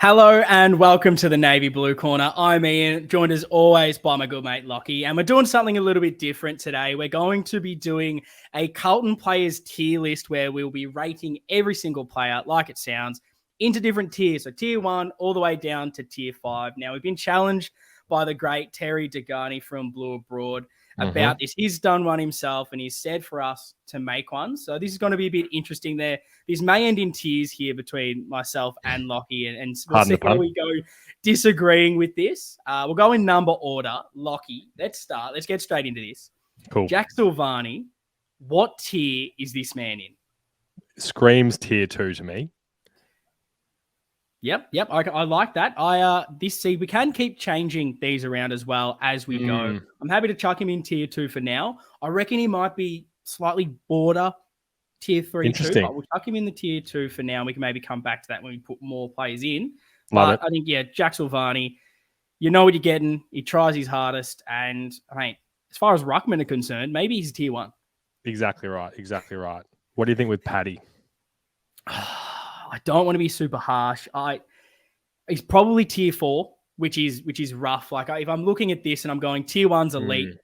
Hello and welcome to the Navy Blue Corner. I'm Ian, joined as always by my good mate Lockie, and we're doing something a little bit different today. We're going to be doing a Carlton players tier list where we'll be rating every single player, like it sounds, into different tiers. So tier 1 all the way down to tier 5. Now, we've been challenged by the great Terry Degani from Blue Abroad about this. He's done one himself and he's said for us to make one. So this is going to be a bit interesting there. This may end in tears here between myself and Lockie, and we'll see where we go disagreeing with this. We'll go in number order. Lockie, let's start. Let's get straight into this. Cool. Jack Silvani, what tier is this man in? Screams tier 2 to me. Yep. I like that. We can keep changing these around as well as we go. I'm happy to chuck him in tier 2 for now. I reckon he might be slightly border tier 3 too, but we'll chuck him in the tier 2 for now. We can maybe come back to that when we put more players in. Love it. I think, Jack Silvani, you know what you're getting. He tries his hardest. And I mean, as far as ruckman are concerned, maybe he's tier 1. Exactly right. What do you think with Paddy? I don't want to be super harsh. He's probably tier 4, which is rough. Like if I'm looking at this and I'm going tier 1's elite,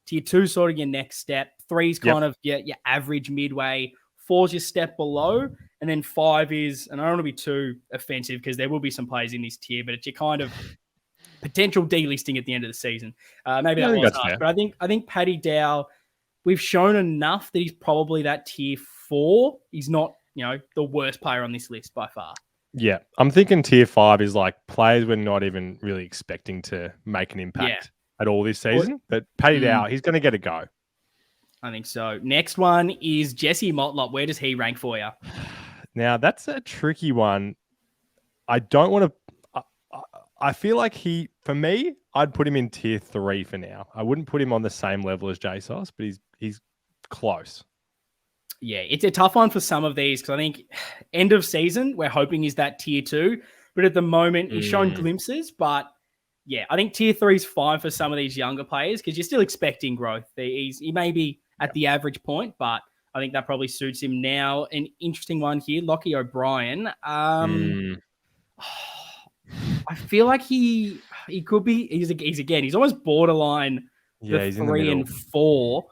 tier 2 sort of your next step, 3's kind of your average midway, 4's your step below, and then 5 is, and I don't want to be too offensive because there will be some players in this tier, but it's your kind of potential delisting at the end of the season. Maybe that was harsh, but I think Paddy Dow, we've shown enough that he's probably that tier 4. He's not, the worst player on this list by far. Yeah. I'm thinking tier 5 is like players we're not even really expecting to make an impact at all this season. But Paddy Dow, he's going to get a go. I think so. Next one is Jesse Motlop. Where does he rank for you? Now, that's a tricky one. I don't want to... I feel like for me, I'd put him in tier 3 for now. I wouldn't put him on the same level as JSOS, but he's close. Yeah, it's a tough one for some of these because I think end of season, we're hoping is that tier 2. But at the moment, he's shown glimpses. But yeah, I think tier 3 is fine for some of these younger players because you're still expecting growth. He may be at the average point, but I think that probably suits him now. An interesting one here, Lockie O'Brien. I feel like he could be, he's almost borderline the 3 and 4.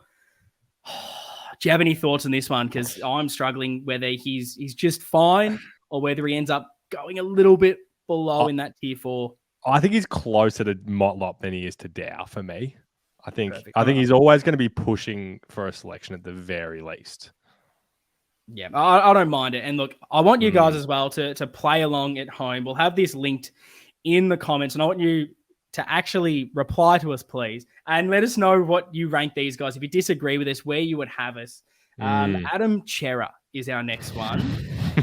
Do you have any thoughts on this one? Because I'm struggling whether he's just fine or whether he ends up going a little bit below in that tier 4. I think he's closer to Motlop than he is to Dow for me. I think he's always going to be pushing for a selection at the very least. Yeah, I don't mind it. And look, I want you guys as well to play along at home. We'll have this linked in the comments, and I want you to actually reply to us, please, and let us know what you rank these guys. If you disagree with us, where you would have us. Adam Chera is our next one.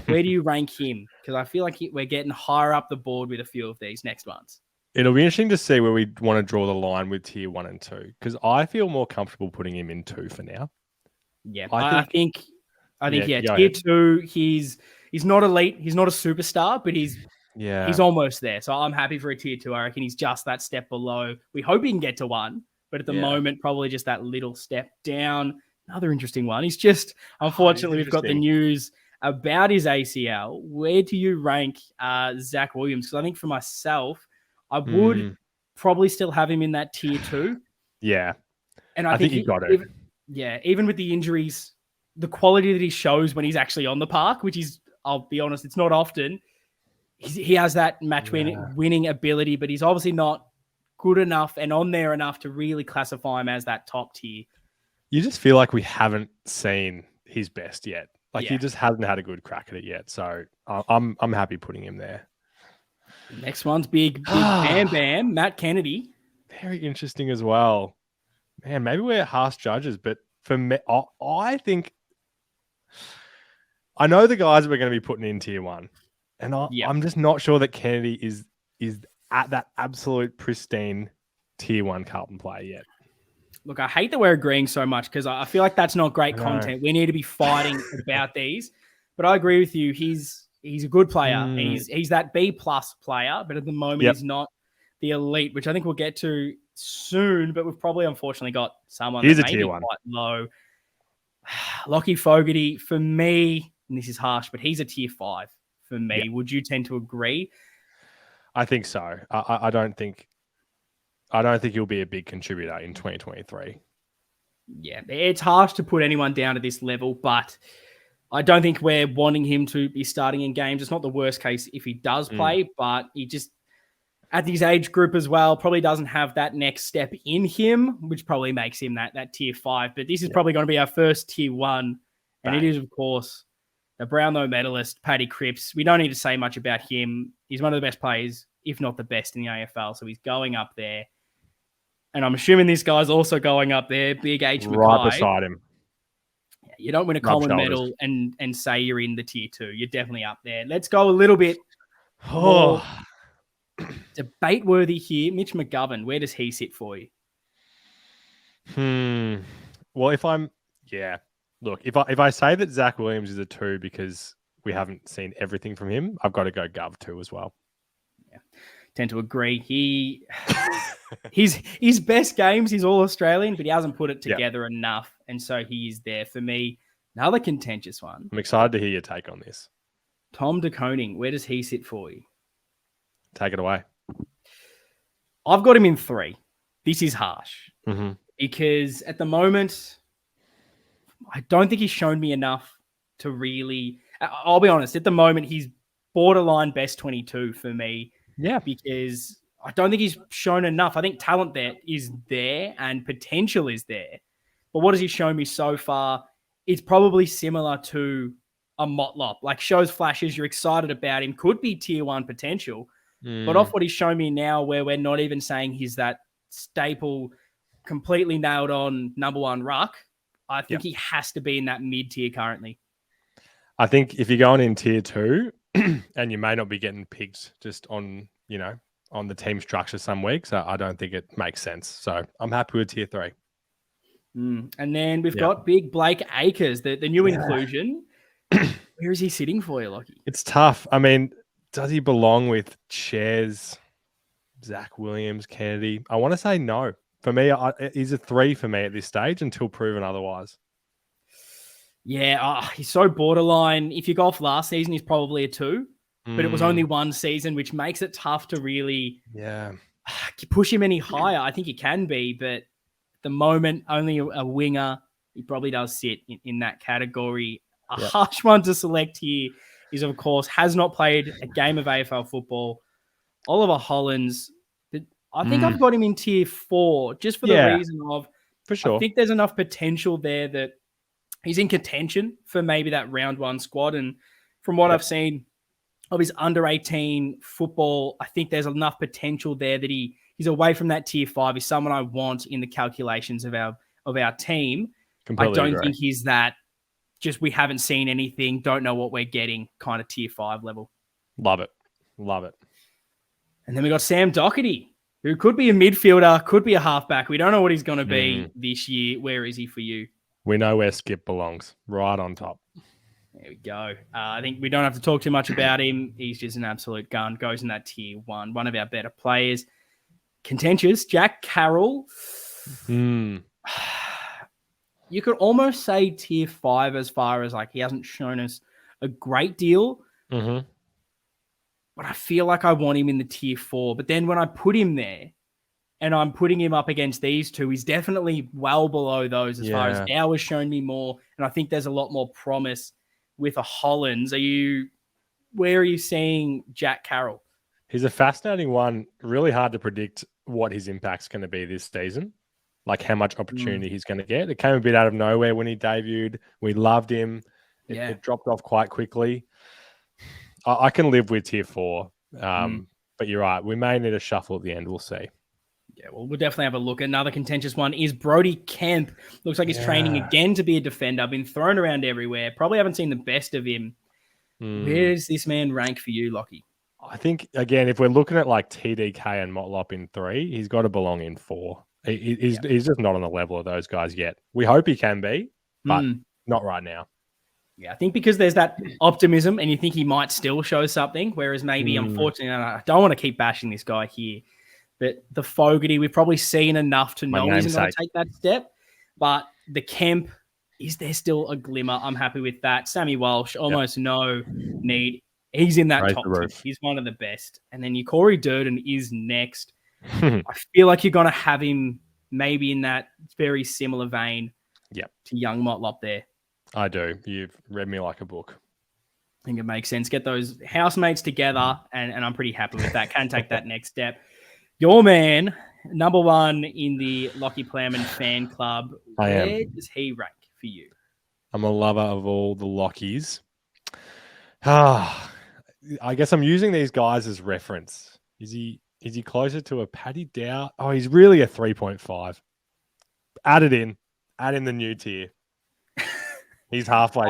Where do you rank him? Because I feel like we're getting higher up the board with a few of these next ones. It'll be interesting to see where we want to draw the line with tier 1 and 2, because I feel more comfortable putting him in 2 for now. Yeah, I think tier 2, he's not elite, he's not a superstar, but he's almost there. So I'm happy for a tier 2. I reckon he's just that step below. We hope he can get to 1, but at the moment, probably just that little step down. Another interesting one. He's just, unfortunately, we've got the news about his ACL. Where do you rank Zach Williams? Because I think for myself, I would probably still have him in that tier 2. Yeah. And I think he got it. Even with the injuries, the quality that he shows when he's actually on the park, which is, I'll be honest, it's not often. He has that winning ability, but he's obviously not good enough and on there enough to really classify him as that top tier. You just feel like we haven't seen his best yet. Like he just hasn't had a good crack at it yet. So I'm happy putting him there. Next one's big Bam Bam, Matt Kennedy. Very interesting as well. Man, maybe we're harsh judges, but for me, I think I know the guys that we're going to be putting in tier 1. And I'm just not sure that Kennedy is at that absolute pristine tier 1 Carlton player yet. Look, I hate that we're agreeing so much because I feel like that's not great content. We need to be fighting about these. But I agree with you. He's a good player. He's that B+ player, but at the moment he's not the elite, which I think we'll get to soon. But we've probably unfortunately got someone that's maybe quite low. Lockie Fogarty, for me, and this is harsh, but he's a tier 5 for me. Would you tend to agree? I think so. I don't think he'll be a big contributor in 2023. Yeah, it's harsh to put anyone down to this level, but I don't think we're wanting him to be starting in games. It's not the worst case if he does play, but he just, at his age group as well, probably doesn't have that next step in him, which probably makes him that tier 5. But this is probably going to be our first tier 1. And it is, of course, the Brownlow medalist, Paddy Cripps. We don't need to say much about him. He's one of the best players, if not the best in the AFL. So he's going up there. And I'm assuming this guy's also going up there. Big H. Mackay. Right beside him. You don't win a common medal and say you're in the tier 2. You're definitely up there. Let's go a little bit more debate-worthy here. Mitch McGovern, where does he sit for you? Well, look, if I say that Zach Williams is a 2 because we haven't seen everything from him, I've got to go Gov 2 as well. Yeah, tend to agree. His best games, he's all Australian, but he hasn't put it together enough, and so he is there for me. Another contentious one. I'm excited to hear your take on this. Tom de Koning, where does he sit for you? Take it away. I've got him in 3. This is harsh because at the moment, I don't think he's shown me enough to really. I'll be honest. At the moment, he's borderline best 22 for me. Yeah, because I don't think he's shown enough. I think talent there is there and potential is there. But what has he shown me so far? It's probably similar to a Motlop. Like, shows flashes, you're excited about him. Could be tier 1 potential. But off what he's shown me now, where we're not even saying he's that staple, completely nailed on number 1 ruck, I think he has to be in that mid-tier currently. I think if you're going in tier 2 and you may not be getting picked just on, on the team structure some weeks, I don't think it makes sense. So I'm happy with tier 3. And then we've got big Blake Acres, the new inclusion. Where is he sitting for you, Lockie? It's tough. I mean, does he belong with Ches, Zach Williams, Kennedy? I want to say no. For me, he's a 3 for me at this stage until proven otherwise. Yeah, he's so borderline. If you go off last season, he's probably a 2. But it was only 1 season, which makes it tough to really push him any higher. I think he can be, but at the moment, only a winger. He probably does sit in that category. A harsh one to select here is, of course, has not played a game of AFL football. Oliver Hollins. I think I've got him in tier 4 just for the reason of, for sure, I think there's enough potential there that he's in contention for maybe that round 1 squad. And from what I've seen of his under 18 football, I think there's enough potential there that he's away from that tier 5. He's someone I want in the calculations of our team. Completely I don't agree. think he's that just we haven't seen anything, don't know what we're getting kind of tier 5 level. Love it. And then we got Sam Doherty, who could be a midfielder, could be a halfback. We don't know what he's going to be this year. Where is he for you? We know where Skip belongs, right on top. There we go. I think we don't have to talk too much about him. He's just an absolute gun. Goes in that tier 1, one of our better players. Contentious, Jack Carroll. You could almost say tier 5 as far as like he hasn't shown us a great deal. But I feel like I want him in the tier 4. But then when I put him there and I'm putting him up against these two, he's definitely well below those as far as Dow has shown me more. And I think there's a lot more promise with a Hollins. Where are you seeing Jack Carroll? He's a fascinating one. Really hard to predict what his impact's going to be this season. Like how much opportunity he's going to get. It came a bit out of nowhere when he debuted. We loved him. It dropped off quite quickly. I can live with tier 4. But you're right. We may need a shuffle at the end. We'll see. Yeah, well, we'll definitely have a look. Another contentious one is Brody Kemp. Looks like he's training again to be a defender. Been thrown around everywhere. Probably haven't seen the best of him. Where does this man rank for you, Lockie? I think, again, if we're looking at like TDK and Motlop in 3, he's got to belong in 4. He's just not on the level of those guys yet. We hope he can be, but not right now. Yeah, I think because there's that optimism and you think he might still show something, whereas maybe, unfortunately, I don't want to keep bashing this guy here, but the Fogarty, we've probably seen enough to know he's going to take that step. But the Kemp, is there still a glimmer? I'm happy with that. Sammy Walsh, almost no need. He's in that Raise top the 10. roof. He's one of the best. And then your Corey Durden is next. I feel like you're going to have him maybe in that very similar vein to young Motlop there. I do. You've read me like a book. I think it makes sense. Get those housemates together, and I'm pretty happy with that. Can take that next step. Your man, number one in the Lockie Plowman fan club. Where does he rank for you? I'm a lover of all the Lockies. I guess I'm using these guys as reference. Is he closer to a Paddy Dow? Oh, he's really a 3.5. Add in the new tier. He's halfway.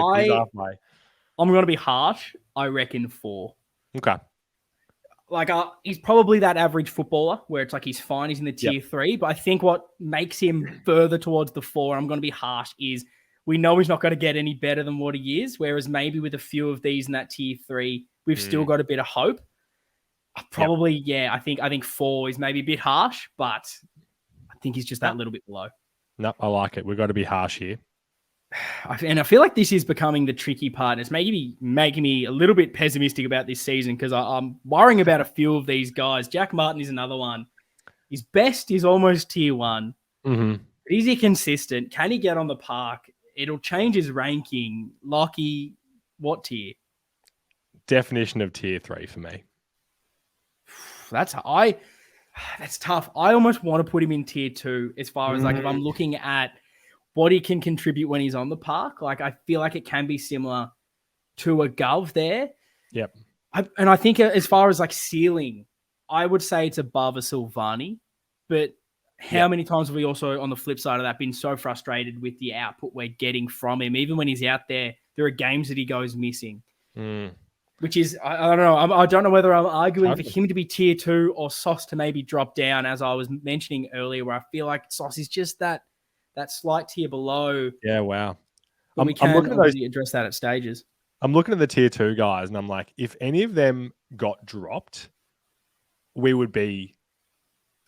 I'm going to be harsh. I reckon 4. Okay. Like, he's probably that average footballer where it's like he's fine. He's in the tier 3. But I think what makes him further towards the 4, I'm going to be harsh, is we know he's not going to get any better than what he is. Whereas maybe with a few of these in that tier 3, we've still got a bit of hope. Probably, I think 4 is maybe a bit harsh, but I think he's just that little bit below. No, I like it. We've got to be harsh here. And I feel like this is becoming the tricky part. And it's maybe making me a little bit pessimistic about this season because I'm worrying about a few of these guys. Jack Martin is another one. His best is almost tier 1. Mm-hmm. But is he consistent? Can he get on the park? It'll change his ranking. Lockie, what tier? Definition of tier 3 for me. That's tough. I almost want to put him in tier 2 as far as like if I'm looking at what he can contribute when he's on the park. Like I feel like it can be similar to a Gov there. Yep. And I think as far as like ceiling, I would say it's above a Silvani. But how many times have we also on the flip side of that been so frustrated with the output we're getting from him? Even when he's out there are games that he goes missing. Which is, I don't know. I don't know whether I'm arguing for him to be tier 2 or Sauce to maybe drop down, as I was mentioning earlier, where I feel like Sauce is just that slight tier below. Yeah, wow. But we can obviously address that at stages. I'm looking at the tier 2 guys, and I'm like, if any of them got dropped, we would be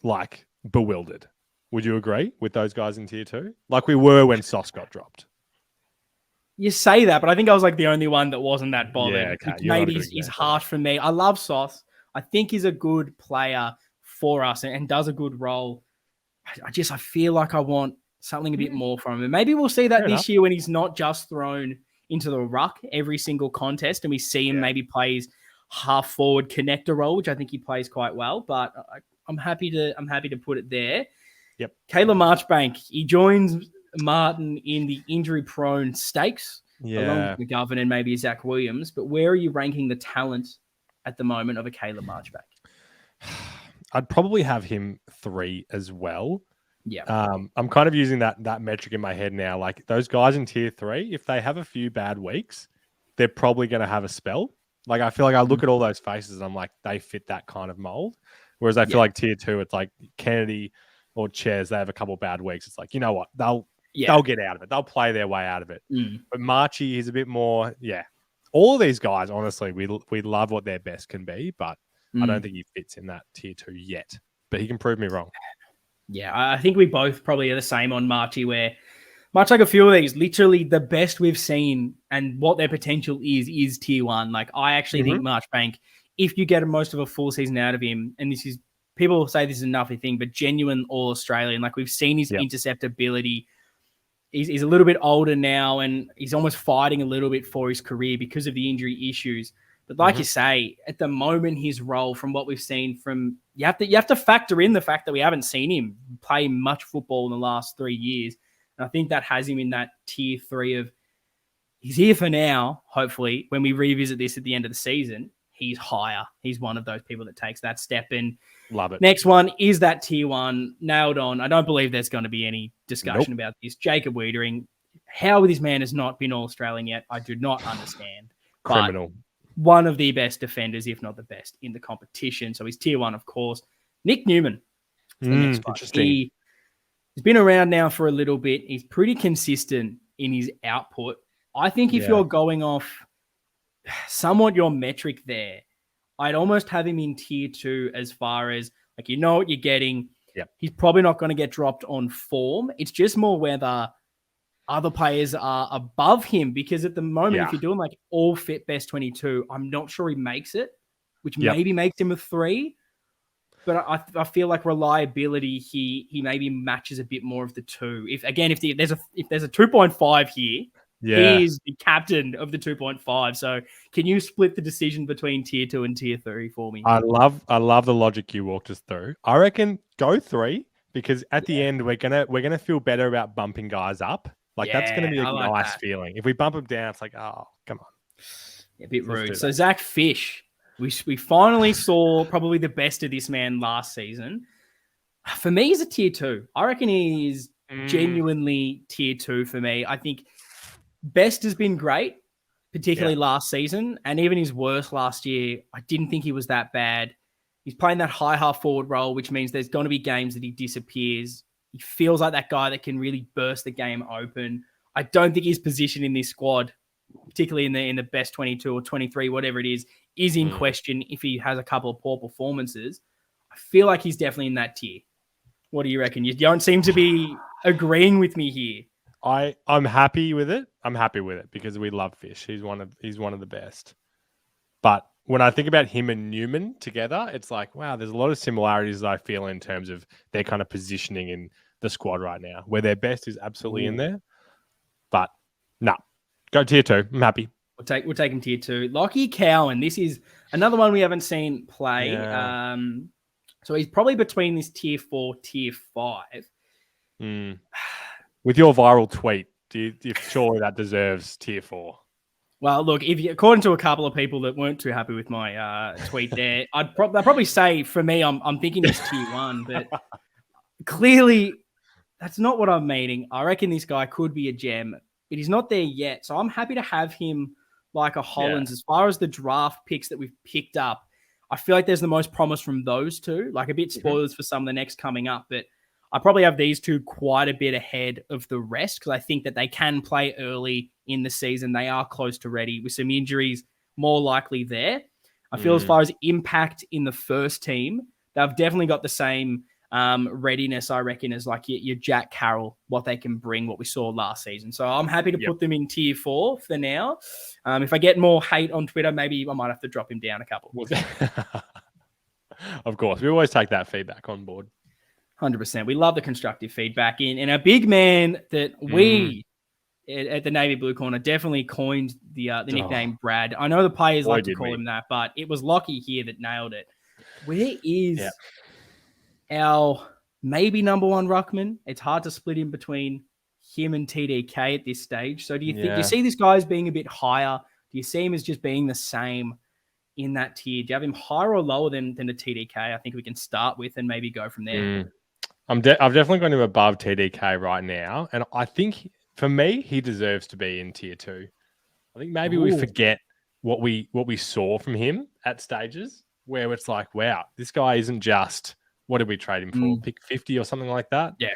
like bewildered. Would you agree with those guys in tier 2? Like we were when Sauce got dropped. You say that, but I think I was like the only one that wasn't that bothered. Yeah, okay. Maybe he's harsh for me. I love Sauce. I think he's a good player for us and does a good role. I feel like I want something a bit more from him. And maybe we'll see that this year when he's not just thrown into the ruck every single contest and we see him maybe plays half forward connector role, which I think he plays quite well. But I'm happy to put it there. Yep. Caleb Marchbank, he joins Martin in the injury-prone stakes, along with McGovern and maybe Zach Williams. But where are you ranking the talent at the moment of a Caleb Marchbank? I'd probably have him 3 as well. Yeah. I'm kind of using that metric in my head now. Like those guys in tier 3, if they have a few bad weeks, they're probably going to have a spell. Like I feel like I look at all those faces and I'm like, they fit that kind of mold. Whereas I feel like tier 2, it's like Kennedy or Ches, they have a couple bad weeks. It's like, you know what? They'll get out of it. They'll play their way out of it. But Marchie is a bit more, all of these guys, honestly, we love what their best can be, but I don't think he fits in that tier 2 yet. But he can prove me wrong. Yeah, I think we both probably are the same on Marchie, where much like a few of these, literally the best we've seen and what their potential is tier 1. Like I actually think Marchbank, if you get most of a full season out of him, and this is, people say this is a nothing thing, but genuine All-Australian, like we've seen his interceptability. He's a little bit older now and he's almost fighting a little bit for his career because of the injury issues. But like you say, at the moment, his role from what we've seen from, you have to factor in the fact that we haven't seen him play much football in the last 3 years. And I think that has him in that tier 3 of he's here for now. Hopefully when we revisit this at the end of the season, he's higher. He's one of those people that takes that step in. Love it. Next one is that tier 1 nailed on. I don't believe there's going to be any discussion about this. Jacob Wiedering, how this man has not been All-Australian yet, I do not understand. Criminal. But one of the best defenders, if not the best, in the competition. So he's tier 1, of course. Nick Newman. Interesting. He's been around now for a little bit. He's pretty consistent in his output. I think if you're going off somewhat your metric there, I'd almost have him in tier 2 as far as, like, you know what you're getting. Yep. He's probably not going to get dropped on form. It's just more whether other players are above him, because at the moment, Yeah. if you're doing like all fit best 22, I'm not sure he makes it, which Yep. maybe makes him a 3. But I feel like reliability, he maybe matches a bit more of the 2. If there's a 2.5 here, Yeah. he is the captain of the 2.5. So can you split the decision between tier 2 and tier 3 for me? I love the logic you walked us through. I reckon go 3, because at the end we're gonna feel better about bumping guys up. Like that's gonna be a nice feeling. If we bump them down, it's like, oh, come on. A bit rude. So Zach Fish, we finally saw probably the best of this man last season. For me, he's a tier 2. I reckon he's genuinely tier 2 for me. I think best has been great, particularly last season, and even his worst last year. I didn't think he was that bad. He's playing that high half forward role, which means there's going to be games that he disappears. He feels like that guy that can really burst the game open. I don't think his position in this squad, particularly in the best 22 or 23, whatever it is in question if he has a couple of poor performances. I feel like he's definitely in that tier. What do you reckon? You don't seem to be agreeing with me here. I'm happy with it. I'm happy with it because we love Fish. He's one of the best. But when I think about him and Newman together, it's like, wow, there's a lot of similarities I feel in terms of their kind of positioning in the squad right now, where their best is absolutely in there. But no, go tier 2. I'm happy. We'll take him tier 2. Lockie Cowan. This is another one we haven't seen play. Yeah. So he's probably between this tier 4, tier 5. With your viral tweet, do you surely that deserves tier 4? Well, look, according to a couple of people that weren't too happy with my tweet there, I'd probably say for me, I'm thinking it's tier 1, but clearly that's not what I'm meaning. I reckon this guy could be a gem, but he's not there yet. So I'm happy to have him like a Hollins. As far as the draft picks that we've picked up, I feel like there's the most promise from those two. Like a bit spoilers for some of the next coming up, but I probably have these two quite a bit ahead of the rest because I think that they can play early in the season. They are close to ready with some injuries more likely there. I feel as far as impact in the first team, they've definitely got the same readiness, I reckon, as like your Jack Carroll, what they can bring, what we saw last season. So I'm happy to put them in tier 4 for now. If I get more hate on Twitter, maybe I might have to drop him down a couple. Of course, we always take that feedback on board. 100%. We love the constructive feedback. And a big man that we at the Navy Blue Corner definitely coined the nickname Brad. I know the players like to call him that, but it was Lockie here that nailed it. Where is our maybe number 1 ruckman? It's hard to split in between him and TDK at this stage. So do you see this guy as being a bit higher? Do you see him as just being the same in that tier? Do you have him higher or lower than the TDK? I think we can start with and maybe go from there. I've definitely got him above TDK right now. And I think for me, he deserves to be in tier 2. I think maybe we forget what we saw from him at stages where it's like, wow, this guy isn't just, what did we trade him for? Pick 50 or something like that? Yeah.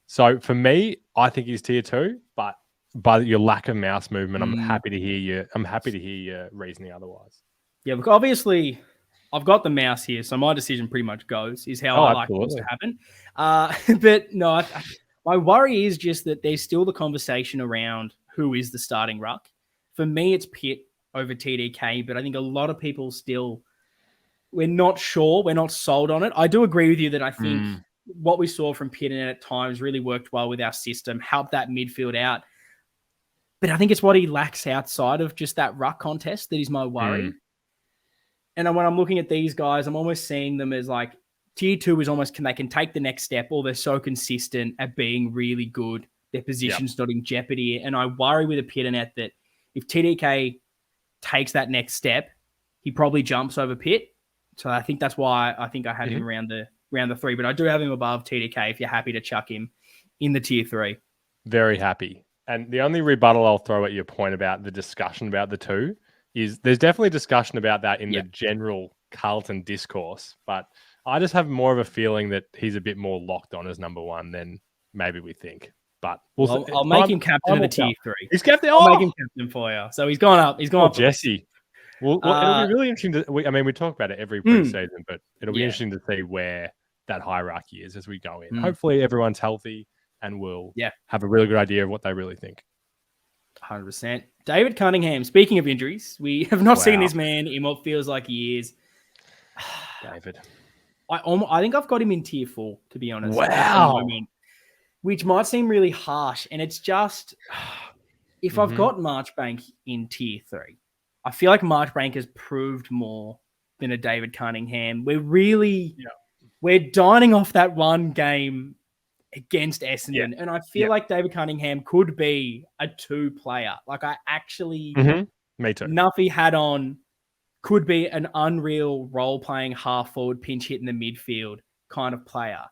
So for me, I think he's tier 2, but by your lack of mouse movement, I'm happy to hear your reasoning otherwise. Yeah, look, obviously I've got the mouse here, so my decision pretty much is how I like things to happen. But no, my worry is just that there's still the conversation around who is the starting ruck. For me, it's Pitt over TDK, but I think a lot of people still, we're not sure, we're not sold on it. I do agree with you that I think what we saw from Pitt at times really worked well with our system, helped that midfield out. But I think it's what he lacks outside of just that ruck contest that is my worry. And when I'm looking at these guys, I'm almost seeing them as like tier 2 is almost they can take the next step, or they're so consistent at being really good. Their position's not in jeopardy. And I worry with a Pitternet that if TDK takes that next step, he probably jumps over Pitt. So I think that's why I think I have him around the 3. But I do have him above TDK if you're happy to chuck him in the tier 3. Very happy. And the only rebuttal I'll throw at your point about the discussion about the 2 is there's definitely discussion about that in the general Carlton discourse, but I just have more of a feeling that he's a bit more locked on as number 1 than maybe we think. But I'll make him captain of the tier 3. He's captain. I'll make him captain for you. So he's gone up. He's gone up. Jesse. Well, it'll be really interesting we talk about it every preseason, but it'll be interesting to see where that hierarchy is as we go in. Hopefully everyone's healthy and we'll Yeah. have a really good idea of what they really think. 100%. David Cunningham, speaking of injuries, we have not seen Wow. this man in what feels like years. David. I think I've got him in tier 4, to be honest, at the Wow. moment, which might seem really harsh. And it's just, if I've got Marchbank in tier 3, I feel like Marchbank has proved more than a David Cunningham. We're dining off that one game against Essendon. And I feel like David Cunningham could be a 2-player. Like I actually, Me too. Nuffy had on, could be an unreal role-playing half-forward pinch hit in the midfield kind of player.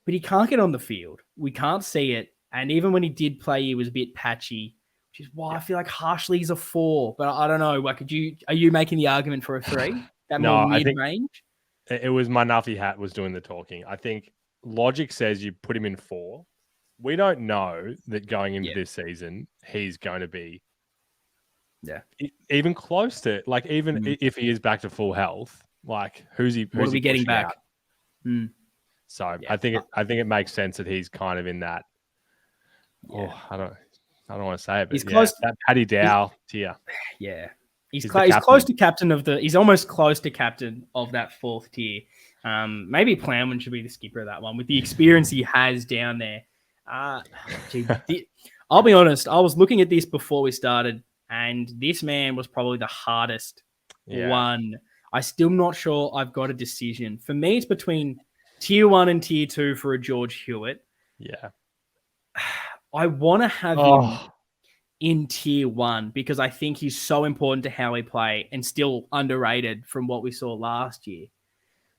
But he can't get on the field. We can't see it. And even when he did play, he was a bit patchy, which is why I feel like harshly he's a 4. But I don't know. Like, are you making the argument for a 3? That No, more mid-range? It was my Nuffy hat was doing the talking. I think logic says you put him in 4. We don't know that going into this season, he's going to be even close to, like, even if he is back to full health, like who's he getting back? So I think it makes sense that he's kind of in that. Oh, I don't want to say it, but he's close. That Paddy Dow tier. Yeah. He's close to captain of he's almost close to captain of that 4th tier. Maybe Plowman should be the skipper of that one with the experience he has down there. I'll be honest. I was looking at this before we started, and this man was probably the hardest one. I'm still not sure I've got a decision. For me, it's between tier 1 and tier 2 for a George Hewitt. Yeah. I want to have him in tier 1 because I think he's so important to how we play and still underrated from what we saw last year.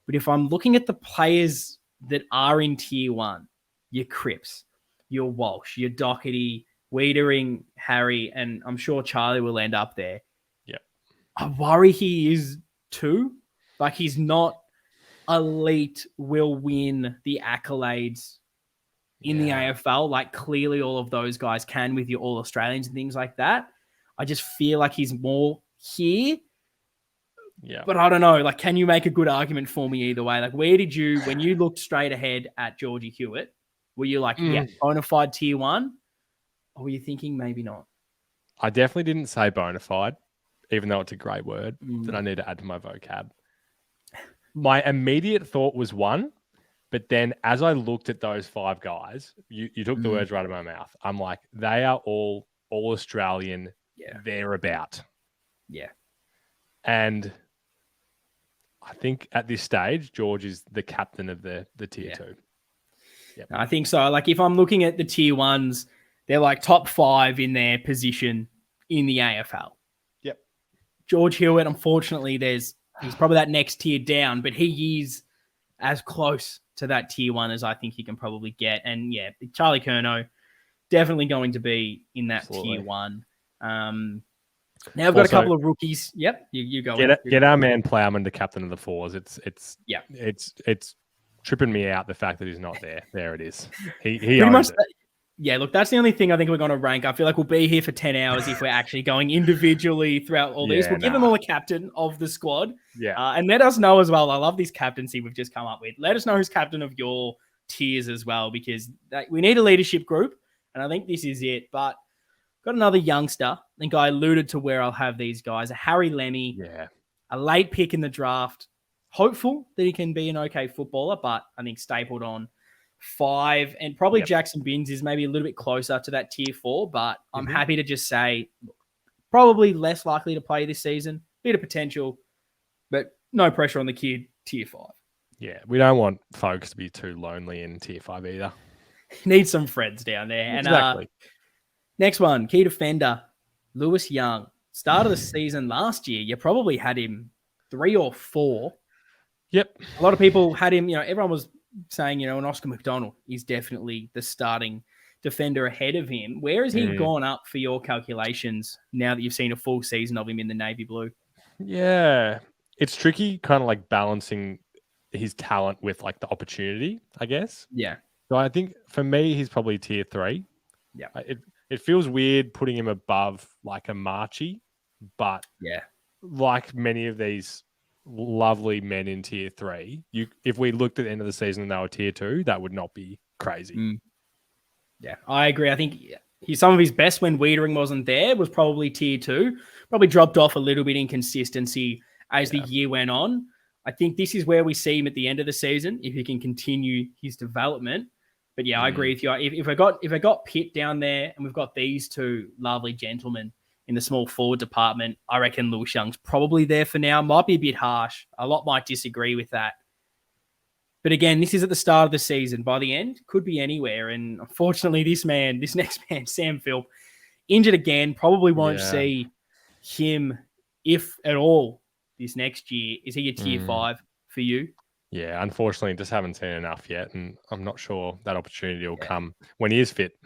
But if I'm looking at the players that are in tier 1, your Cripps, your Walsh, your Doherty, Wiedering, Harry, and I'm sure Charlie will end up there. Yeah. I worry he is 2. Like he's not elite, will win the accolades in the AFL, like clearly all of those guys can with your All Australians and things like that. I just feel like he's more here. Yeah. But I don't know. Like, can you make a good argument for me either way? Like, where did you, when you looked straight ahead at Georgie Hewitt, were you like, bona fide tier 1? Or were you thinking maybe not? I definitely didn't say bona fide, even though it's a great word that I need to add to my vocab. My immediate thought was 1. But then as I looked at those 5 guys, you took the words right out of my mouth. I'm like, they are all Australian thereabout. Yeah. And I think at this stage, George is the captain of the tier 2. Yep. I think so. Like if I'm looking at the tier 1s, they're like top 5 in their position in the AFL. Yep. George Hewitt, unfortunately, he's probably that next tier down, but he is as close to that tier 1 as I think he can probably get. And Charlie Curnow definitely going to be in that tier 1. Now we've got a couple of rookies. Yep, you go. Get our man Plowman to captain of the 4s. It's tripping me out the fact that he's not there. There it is. He pretty much. Look, that's the only thing I think we're going to rank. I feel like we'll be here for 10 hours if we're actually going individually throughout all these. We'll give them all a captain of the squad. Yeah. And let us know as well. I love this captaincy we've just come up with. Let us know who's captain of your tiers as well, because we need a leadership group. And I think this is it. But got another youngster. I think I alluded to where I'll have these guys. Harry Lemmy. Yeah. A late pick in the draft. Hopeful that he can be an okay footballer, but I think stapled on 5, and probably Jackson Binns is maybe a little bit closer to that tier 4, but I'm happy to just say probably less likely to play this season. Bit of potential, but no pressure on the kid, tier 5. Yeah, we don't want folks to be too lonely in tier 5 either. Need some friends down there. Exactly. And next one, key defender, Lewis Young. Start of the season last year, you probably had him 3 or 4. Yep. A lot of people had him, everyone was saying, and Oscar McDonald is definitely the starting defender ahead of him. Where has he gone up for your calculations now that you've seen a full season of him in the navy blue? Yeah, it's tricky kind of like balancing his talent with like the opportunity, I guess. Yeah. So I think for me, he's probably tier 3. Yeah. It feels weird putting him above like a Marchie, but like many of these lovely men in tier 3, if we looked at the end of the season and they were tier 2, that would not be crazy. Yeah, I agree. I think some of his best when Wiedering wasn't there was probably tier 2. Probably dropped off a little bit in consistency as the year went on. I think this is where we see him at the end of the season if he can continue his development. But yeah, I agree with you. If I got Pitt down there and we've got these two lovely gentlemen in the small forward department, I reckon Lewis Young's probably there for now. Might be a bit harsh. A lot might disagree with that. But again, this is at the start of the season. By the end, could be anywhere. And unfortunately, this next man, Sam Philp, injured again. Probably won't see him, if at all, this next year. Is he a tier 5 for you? Yeah, unfortunately, just haven't seen enough yet. And I'm not sure that opportunity will come when he is fit.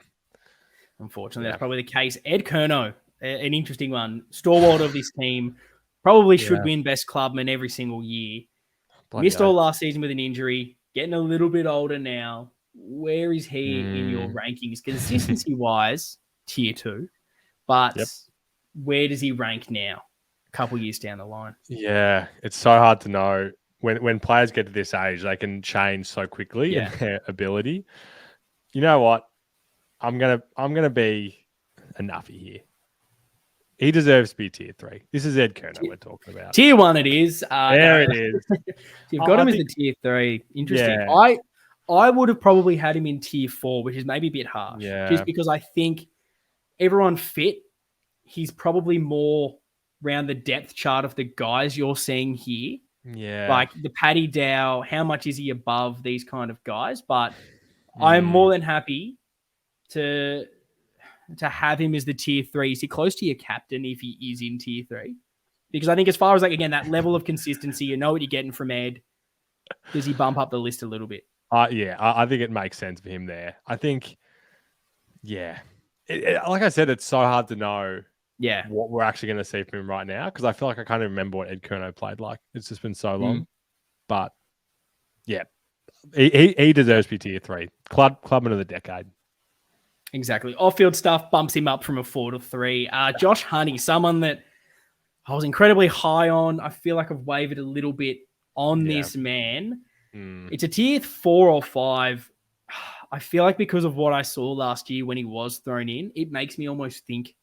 Unfortunately, that's probably the case. Ed Kerno, an interesting one. Stalwart of this team. Probably should win best clubman every single year. Missed all last season with an injury, getting a little bit older now. Where is he in your rankings? Consistency-wise, tier 2. But where does he rank now, a couple years down the line? Yeah, it's so hard to know. When players get to this age, they can change so quickly in their ability. You know what? I'm gonna be a nuffy here. He deserves to be tier 3. This is Ed Kerno we're talking about. Tier 1 it is. There it is. You've got him as a tier 3. Interesting. Yeah. I would have probably had him in tier 4, which is maybe a bit harsh. Yeah. Just because I think everyone fit, he's probably more around the depth chart of the guys you're seeing here. Yeah. Like the Paddy Dow, how much is he above these kind of guys? But I'm more than happy to have him as the tier 3. Is he close to your captain if he is in tier 3? Because I think as far as like, again, that level of consistency, you know what you're getting from Ed. Does he bump up the list a little bit? I think it makes sense for him there. I think, like I said, it's so hard to know what we're actually going to see from him right now because I feel like I can't even remember what Ed Kerno played like. It's just been so long. But, yeah, he deserves to be tier 3. Clubman of the decade. Exactly. Off-field stuff bumps him up from a 4 to 3. Josh Honey, someone that I was incredibly high on. I feel like I've wavered a little bit on this man. It's a tier 4 or 5. I feel like because of what I saw last year when he was thrown in, it makes me almost think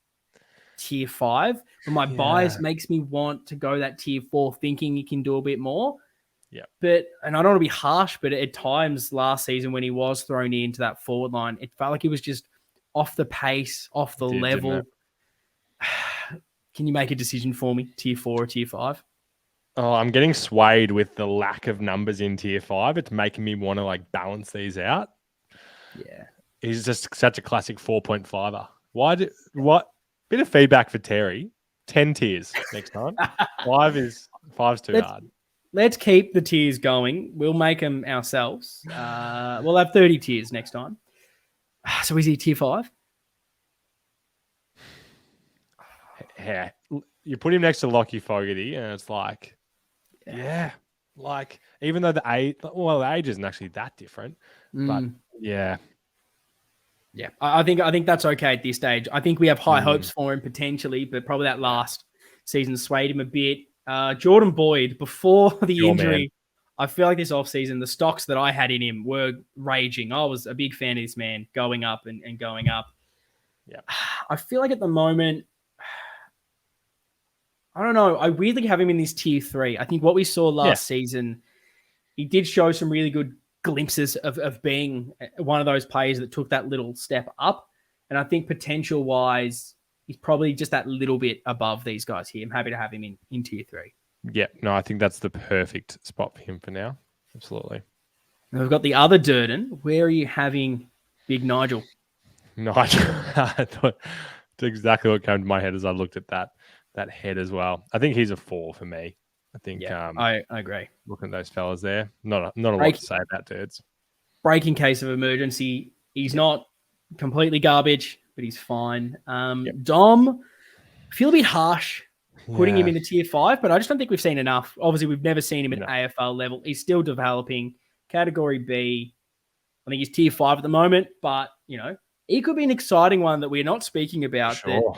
tier 5. But my bias makes me want to go that tier 4 thinking he can do a bit more. Yeah. And I don't want to be harsh, but at times last season when he was thrown into that forward line, it felt like he was just off the pace, off the level. Can you make a decision for me? Tier 4 or tier 5? Oh, I'm getting swayed with the lack of numbers in tier 5. It's making me want to like balance these out. Yeah. He's just such a classic 4.5er. What? Bit of feedback for Terry. 10 tiers next time. 5's too hard. Let's keep the tiers going. We'll make them ourselves. We'll have 30 tiers next time. So is he tier 5? Yeah. You put him next to Lockie Fogarty and it's like, like even though the age isn't actually that different, but yeah. I think that's okay at this stage. I think we have high hopes for him potentially, but probably that last season swayed him a bit. Jordan Boyd, before the injury, I feel like this offseason, the stocks that I had in him were raging. I was a big fan of this man going up and going up. Yeah. I feel like at the moment, I don't know. I weirdly have him in this tier 3. I think what we saw last season, he did show some really good glimpses of being one of those players that took that little step up. And I think potential-wise, he's probably just that little bit above these guys here. I'm happy to have him in tier 3. Yeah, no, I think that's the perfect spot for him for now. Absolutely. And we've got the other Durden. Where are you having Big Nigel? Nigel. I thought that's exactly what came to my head as I looked at that head as well. I think he's a 4 for me. I think I agree. Looking at those fellas there, not a lot to say about dudes. Break in case of emergency. He's not completely garbage, but he's fine. Dom, I feel a bit harsh putting him into tier 5, but I just don't think we've seen enough. Obviously, we've never seen him at AFL level. He's still developing. Category B, I think he's tier 5 at the moment, but, he could be an exciting one that we're not speaking about. Sure.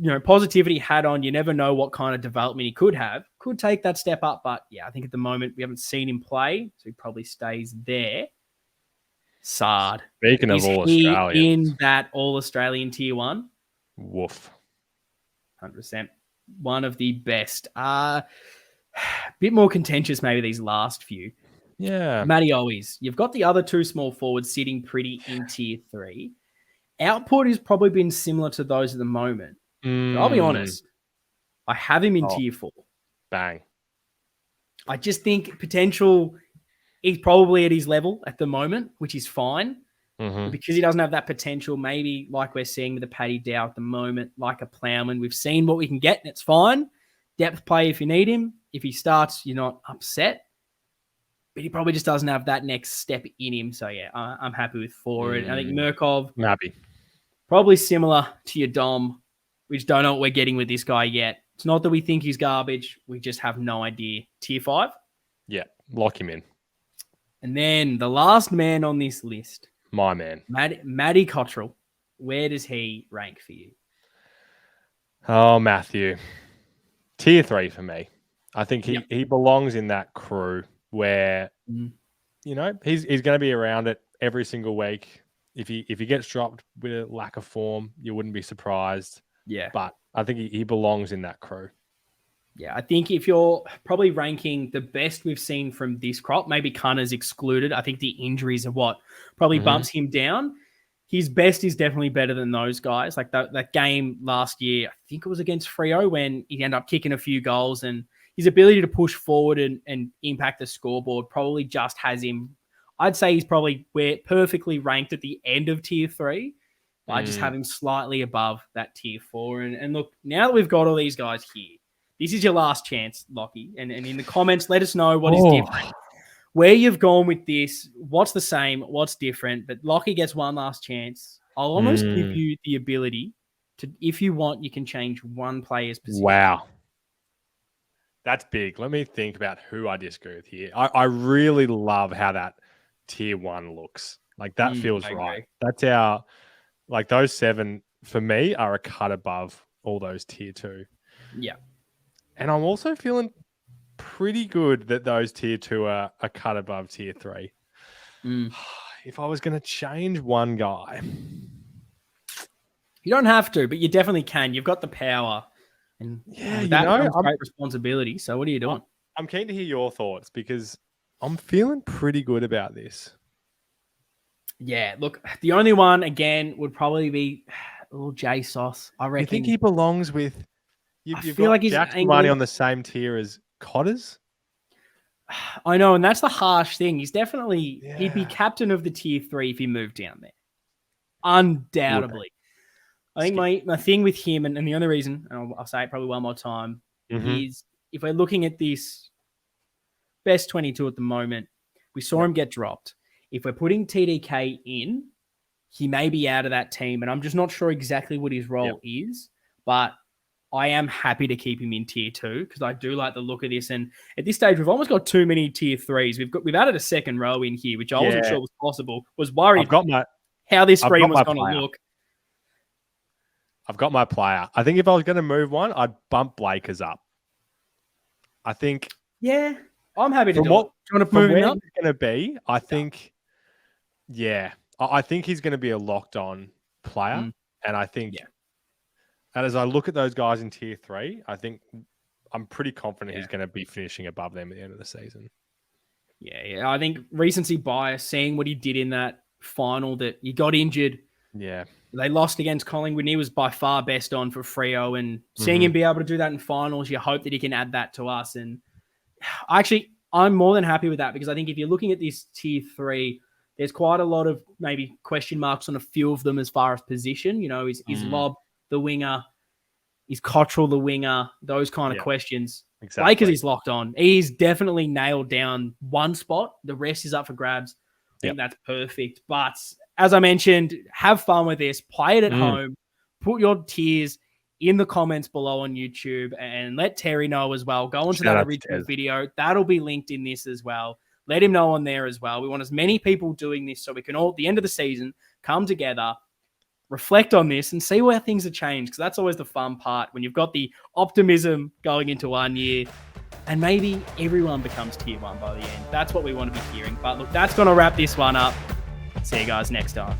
That, positivity hat on. You never know what kind of development he could have. Could take that step up, but, I think at the moment we haven't seen him play, so he probably stays there. Sard. Speaking of Is all he Australians, in that all-Australian tier 1? woof. 100%. One of the best. Bit more contentious maybe these last few. Yeah. Matty Owies. You've got the other two small forwards sitting pretty in tier 3. Output has probably been similar to those at the moment. But I'll be honest, I have him in tier 4. Bang. I just think potential, he's probably at his level at the moment, which is fine. Mm-hmm. But because he doesn't have that potential, maybe like we're seeing with the Paddy Dow at the moment, like a Plowman, we've seen what we can get, and it's fine. Depth play if you need him. If he starts, you're not upset. But he probably just doesn't have that next step in him. So, yeah, I'm happy with 4. And I think Murkov, I'm happy. probably similar to your Dom. We just don't know what we're getting with this guy yet. It's not that we think he's garbage. We just have no idea. Tier 5? Yeah, lock him in. And then the last man on this list. My man. Matty Cottrell. Where does he rank for you? Oh, Matthew. Tier 3 for me. I think he belongs in that crew where, you know, he's going to be around it every single week. If he gets dropped with a lack of form, you wouldn't be surprised. Yeah. But I think he belongs in that crew. Yeah, I think if you're probably ranking the best we've seen from this crop, maybe Cunner's excluded. I think the injuries are what probably bumps him down. His best is definitely better than those guys. Like that game last year, I think it was against Freo when he ended up kicking a few goals, and his ability to push forward and impact the scoreboard probably just has him. I'd say he's probably perfectly ranked at the end of tier 3. I just have him slightly above that tier 4. And look, now that we've got all these guys here, this is your last chance, Lockie. And in the comments, let us know what is different. Where you've gone with this, what's the same, what's different. But Lockie gets one last chance. I'll almost give you the ability to, if you want, you can change one player's position. Wow. That's big. Let me think about who I disagree with here. I really love how that tier 1 looks. Like that feels right. That's our, like those 7 for me are a cut above all those tier 2. Yeah. And I'm also feeling pretty good that those tier 2 are a cut above tier 3. If I was going to change one guy. You don't have to, but you definitely can. You've got the power. And that comes great responsibility. So what are you doing? I'm keen to hear your thoughts because I'm feeling pretty good about this. Yeah, look, the only one, again, would probably be a little J-Sauce. I reckon. You think he belongs with... You've feel got like he's Jack Money on the same tier as Cotters? I know, and that's the harsh thing. He's definitely... He'd be captain of the tier 3 if he moved down there. Undoubtedly. I think my thing with him, and the only reason, and I'll say it probably one more time, is if we're looking at this best 22 at the moment, we saw him get dropped. If we're putting TDK in, he may be out of that team, and I'm just not sure exactly what his role is, but I am happy to keep him in tier 2 because I do like the look of this. And at this stage, we've almost got too many tier 3s. We've added a second row in here, which I wasn't sure was possible. Was worried how this stream was going to look. I've got my player. I think if I was going to move one, I'd bump Blakers up. I think. Yeah, I'm happy to do it. Do you want to move him up? He's going to be, I think. Yeah, I think he's going to be a locked on player, and I think. Yeah. And as I look at those guys in tier 3, I think I'm pretty confident he's going to be finishing above them at the end of the season. Yeah. I think recency bias, seeing what he did in that final, that he got injured. Yeah. They lost against Collingwood, and he was by far best on for Freo. And seeing him be able to do that in finals, you hope that he can add that to us. And I'm more than happy with that because I think if you're looking at this tier 3, there's quite a lot of maybe question marks on a few of them as far as position. You know, is Lob the winger? Is Cottrell the winger? Those kind of questions. Exactly. Blakers is locked on. He's definitely nailed down one spot. The rest is up for grabs. I think that's perfect. But as I mentioned, have fun with this. Play it at home. Put your tiers in the comments below on YouTube and let Terry know as well. Go into that original video. That'll be linked in this as well. Let him know on there as well. We want as many people doing this so we can all, at the end of the season, come together, reflect on this and see where things have changed, because that's always the fun part when you've got the optimism going into one year and maybe everyone becomes tier 1 by the end. That's what we want to be hearing. But look, that's going to wrap this one up. See you guys next time.